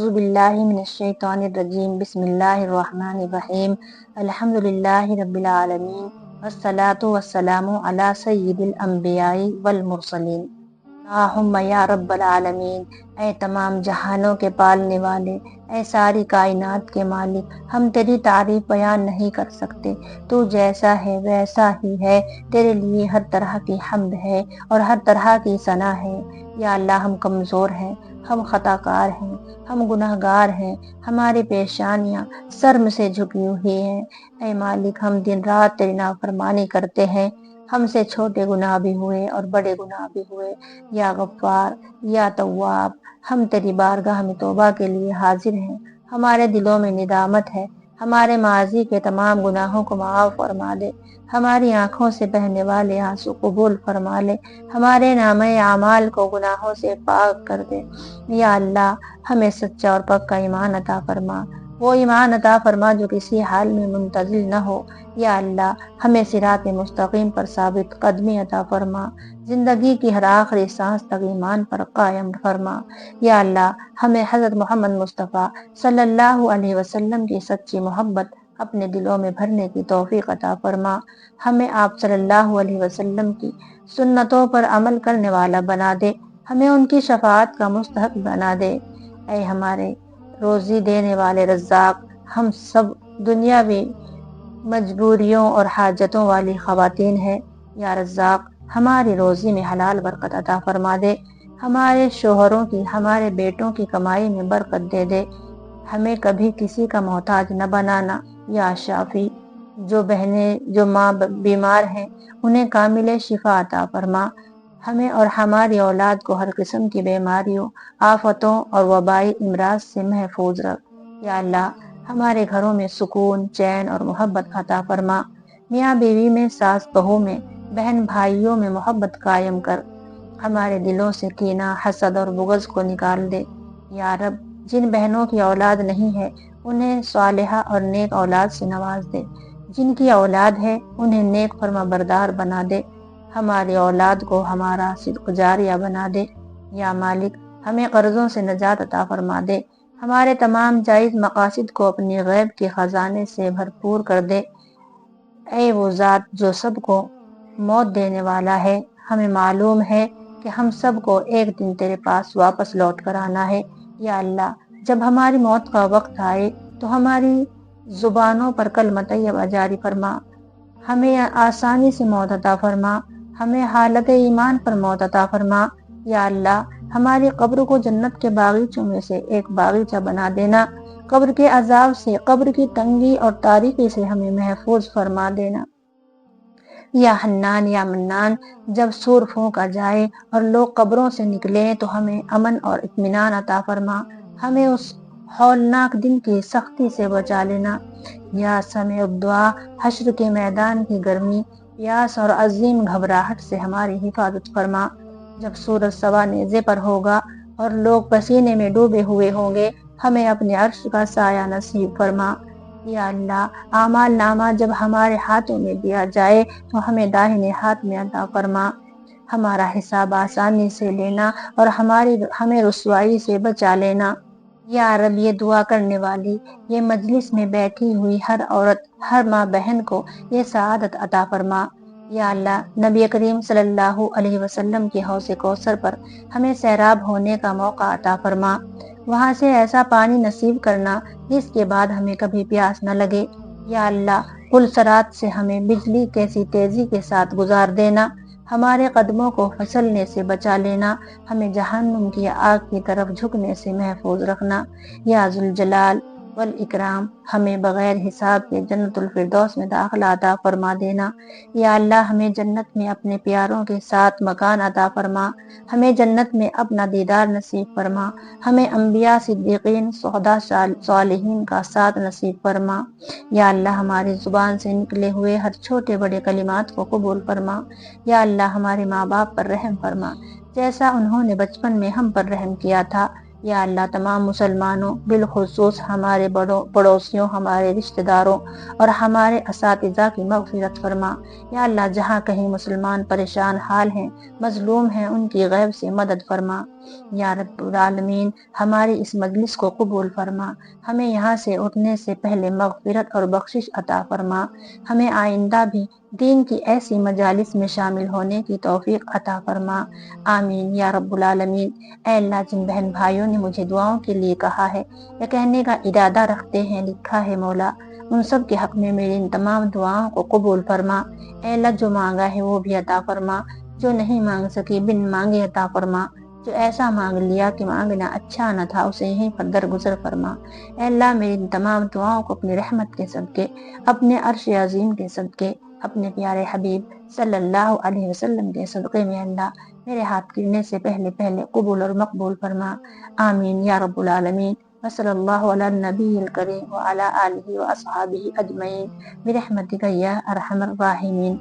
اعوذ باللہ من الشیطان الرجیم بسم اللہ الرحمن الرحیم الحمد للہ رب العالمین والصلاة والسلام علی سید الانبیاء والمرسلین اللہم یا رب العالمین، اے تمام جہانوں کے پالنے والے، اے ساری کائنات کے مالک، ہم تیری تعریف بیان نہیں کر سکتے۔ تو جیسا ہے ویسا ہی ہے، تیرے لیے ہر طرح کی حمد ہے اور ہر طرح کی ثنا ہے۔ یا اللہ، ہم کمزور ہیں، ہم خطا کار ہیں، ہم گناہ گار ہیں، ہماری پیشانیاں شرم سے جھکی ہوئی ہیں۔ اے مالک، ہم دن رات تیری نافرمانی کرتے ہیں، ہم سے چھوٹے گناہ بھی ہوئے اور بڑے گناہ بھی ہوئے۔ یا غفار، یا تواب، ہم تیری بارگاہ میں توبہ کے لیے حاضر ہیں۔ ہمارے دلوں میں ندامت ہے، ہمارے ماضی کے تمام گناہوں کو معاف فرما دے، ہماری آنکھوں سے بہنے والے آنسو قبول فرما لے، ہمارے نامہ اعمال کو گناہوں سے پاک کر دے۔ یا اللہ، ہمیں سچا اور پکا ایمان عطا فرما، وہ ایمان عطا فرما جو کسی حال میں منتزل نہ ہو۔ یا اللہ، ہمیں صراط مستقیم پر ثابت قدمی عطا فرما، زندگی کی ہر آخری سانس تک ایمان پر قائم فرما۔ یا اللہ، ہمیں حضرت محمد مصطفیٰ صلی اللہ علیہ وسلم کی سچی محبت اپنے دلوں میں بھرنے کی توفیق عطا فرما، ہمیں آپ صلی اللہ علیہ وسلم کی سنتوں پر عمل کرنے والا بنا دے، ہمیں ان کی شفاعت کا مستحق بنا دے۔ اے ہمارے روزی دینے والے رزاق، ہم سب دنیاوی مجبوریوں اور حاجتوں والی خواتین ہیں۔ یا رزاق، ہماری روزی میں حلال برکت عطا فرما دے، ہمارے شوہروں کی، ہمارے بیٹوں کی کمائی میں برکت دے دے، ہمیں کبھی کسی کا محتاج نہ بنانا۔ یا شافی، جو بہنیں، جو ماں بیمار ہیں، انہیں کامل شفا عطا فرما، ہمیں اور ہماری اولاد کو ہر قسم کی بیماریوں، آفتوں اور وبائی امراض سے محفوظ رکھ۔ یا اللہ، ہمارے گھروں میں سکون، چین اور محبت عطا فرما، میاں بیوی میں، ساس بہو میں، بہن بھائیوں میں محبت قائم کر، ہمارے دلوں سے کینہ، حسد اور بغض کو نکال دے۔ یا رب، جن بہنوں کی اولاد نہیں ہے انہیں صالحہ اور نیک اولاد سے نواز دے، جن کی اولاد ہے انہیں نیک فرما بردار بنا دے، ہماری اولاد کو ہمارا صدق جاریہ بنا دے۔ یا مالک، ہمیں قرضوں سے نجات عطا فرما دے، ہمارے تمام جائز مقاصد کو اپنی غیب کے خزانے سے بھرپور کر دے۔ اے وہ ذات جو سب کو موت دینے والا ہے، ہمیں معلوم ہے کہ ہم سب کو ایک دن تیرے پاس واپس لوٹ کر آنا ہے۔ یا اللہ، جب ہماری موت کا وقت آئے تو ہماری زبانوں پر کلمہ طیبہ جاری فرما، ہمیں آسانی سے موت عطا فرما، ہمیں حالت ایمان پر موت عطا فرما۔ یا اللہ، ہماری قبر کو جنت کے باغیچوں میں سے ایک باغیچہ بنا دینا، قبر کے عذاب سے، قبر کی تنگی اور تاریکی سے ہمیں محفوظ فرما دینا۔ یا حنان، یا منان، جب سور پھونکا جائے اور لوگ قبروں سے نکلیں تو ہمیں امن اور اطمینان عطا فرما، ہمیں اس ہولناک دن کی سختی سے بچا لینا۔ یا سمیع الدعا، حشر کے میدان کی گرمی، پیاس اور عظیم گھبراہٹ سے ہماری حفاظت فرما، جب سورج سوا نیزے پر ہوگا اور لوگ پسینے میں ڈوبے ہوئے ہوں گے، ہمیں اپنے عرش کا سایہ نصیب فرما۔ یا اللہ، اعمال نامہ جب ہمارے ہاتھوں میں دیا جائے تو ہمیں داہنے ہاتھ میں عطا فرما، ہمارا حساب آسانی سے لینا اور ہمیں رسوائی سے بچا لینا۔ یا رب، یہ دعا کرنے والی، یہ مجلس میں بیٹھی ہوئی ہر عورت، ہر ماں بہن کو یہ سعادت عطا فرما۔ یا اللہ، نبی کریم صلی اللہ علیہ وسلم کے حوض کوثر پر ہمیں سیراب ہونے کا موقع عطا فرما، وہاں سے ایسا پانی نصیب کرنا جس کے بعد ہمیں کبھی پیاس نہ لگے۔ یا اللہ، پل صراط سے ہمیں بجلی کیسی تیزی کے ساتھ گزار دینا، ہمارے قدموں کو پھسلنے سے بچا لینا، ہمیں جہنم کی آگ کی طرف جھکنے سے محفوظ رکھنا۔ یا ذوالجلال والاکرام، ہمیں بغیر حساب کے جنت الفردوس میں داخلہ عطا فرما دینا۔ یا اللہ، ہمیں جنت میں اپنے پیاروں کے ساتھ مکان عطا فرما، ہمیں جنت میں اپنا دیدار نصیب فرما، ہمیں انبیاء، صدیقین، شہداء، صالحین کا ساتھ نصیب فرما۔ یا اللہ، ہماری زبان سے نکلے ہوئے ہر چھوٹے بڑے کلمات کو قبول فرما۔ یا اللہ، ہمارے ماں باپ پر رحم فرما، جیسا انہوں نے بچپن میں ہم پر رحم کیا تھا۔ یا اللہ، تمام مسلمانوں، بالخصوص ہمارے پڑوسیوں، ہمارے رشتہ داروں اور ہمارے اساتذہ کی مغفرت فرما۔ یا اللہ، جہاں کہیں مسلمان پریشان حال ہیں، مظلوم ہیں، ان کی غیب سے مدد فرما۔ یا رب العالمین ہماری اس مجلس کو قبول فرما، ہمیں یہاں سے اٹھنے سے پہلے مغفرت اور بخشش عطا فرما، ہمیں آئندہ بھی دین کی ایسی مجالس میں شامل ہونے کی توفیق عطا فرما، آمین یا رب العالمین۔ اے اللہ، جن بہن بھائیوں نے مجھے دعاؤں کے لیے کہا ہے یا کہنے کا ارادہ رکھتے ہیں، لکھا ہے مولا، ان سب کے حق میں میری ان تمام دعاؤں کو قبول فرما۔ اے اللہ، جو مانگا ہے وہ بھی عطا فرما، جو نہیں مانگ سکی بن مانگے عطا فرما، جو ایسا مانگ لیا کہ مانگنا اچھا نہ تھا اسے یہیں پر درگزر فرما۔ اے اللہ، میری ان تمام دعاؤں کو اپنی رحمت کے صدقے، اپنے عرش عظیم کے صدقے، اپنے پیارے حبیب صلی اللہ علیہ وسلم کے صدقے میں اللہ میرے ہاتھ گرنے سے پہلے قبول اور مقبول فرما، آمین یا رب العالمین۔ وصلی اللہ علی النبی الکریم وعلی آلہ واصحابہ اجمعین برحمتک یا ارحم الراحمین۔